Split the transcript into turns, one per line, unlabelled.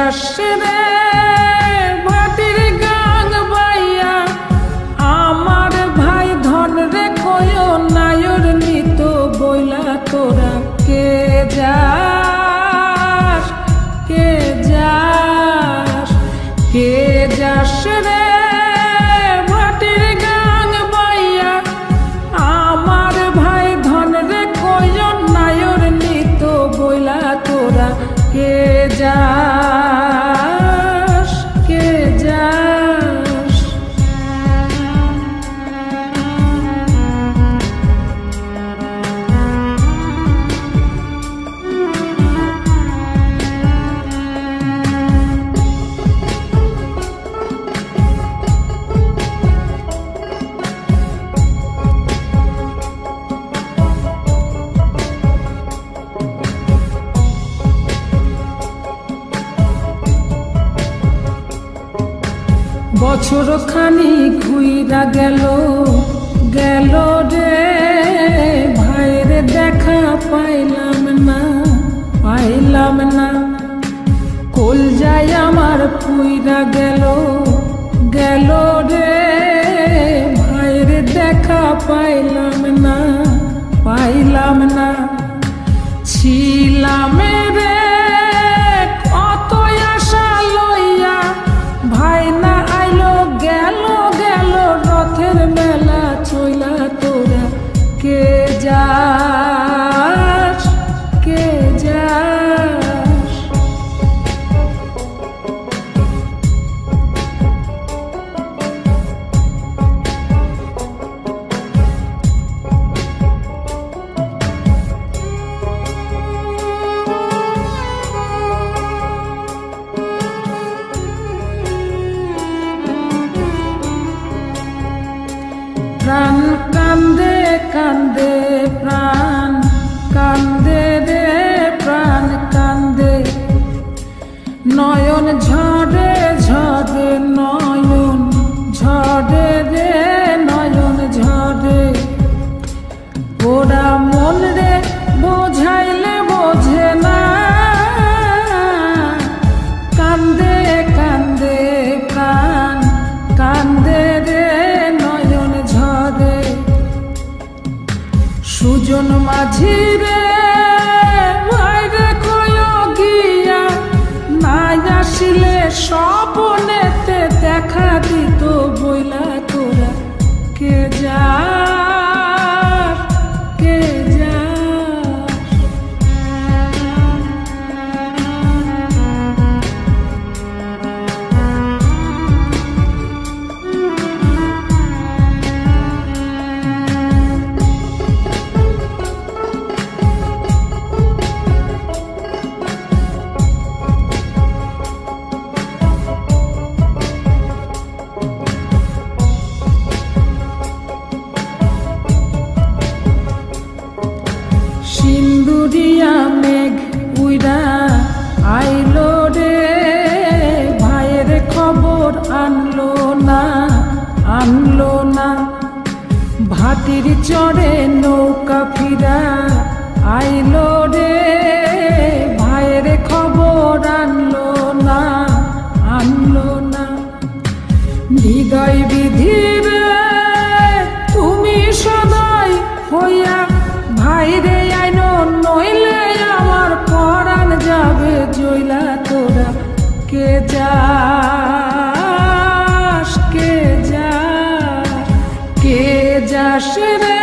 যাস রে ভাটির গাং বাইয়া আমার ভাই ধন রে কয় নায়র নিত বইলা তোরা কে যাস কে যাস কে যাস রে ভাটির গাং বাইয়া আমার ভাই ধন রে কয় নায়র নিত বইলা তোরা কে যাস কে যাস বছর খানি ঘুইরা গেল গেল রে ভাইরে দেখা পাইলাম না কল যায় আমার পুইরা গেল গেল রে ভাইরে দেখা পাইলাম না ছিলাম রে কত আশা লইয়া ভাই না আইলো গেল গেল রথের মেলা চইলা তোরা কে যাস কে যাস প্রাণ কান্দে কান্দে প্রাণ কান্দে রে প্রাণ কান্দে নয়ন ঝরে ঝরে নয়ন ঝরে রে নয়ন ঝরে ওরা মন রে বোঝাইলে বোঝে না কান্দে কান্দে প্রাণ কান্দে রে সুজন মাঝি রে ভাইরে কয় গিয়া নাই আসিলে স্বপনেতে দেখা দিত বইলা তোরা কে যাস কে যাস সিন্দুরিয়া মেঘ উইরা আইলো রে ভাইয়ের খবর আনলো না ভাটির চড়ে নৌকা ফিরা আইলো রে ভাইয়ের খবর আনলো না হৃদয় বিধির তুমি সদাই হইয়া ভাইরে আইনো নইলে আমার পরাণ যাবে জইলা তোরা কে যাস কে যাস কে যাস রে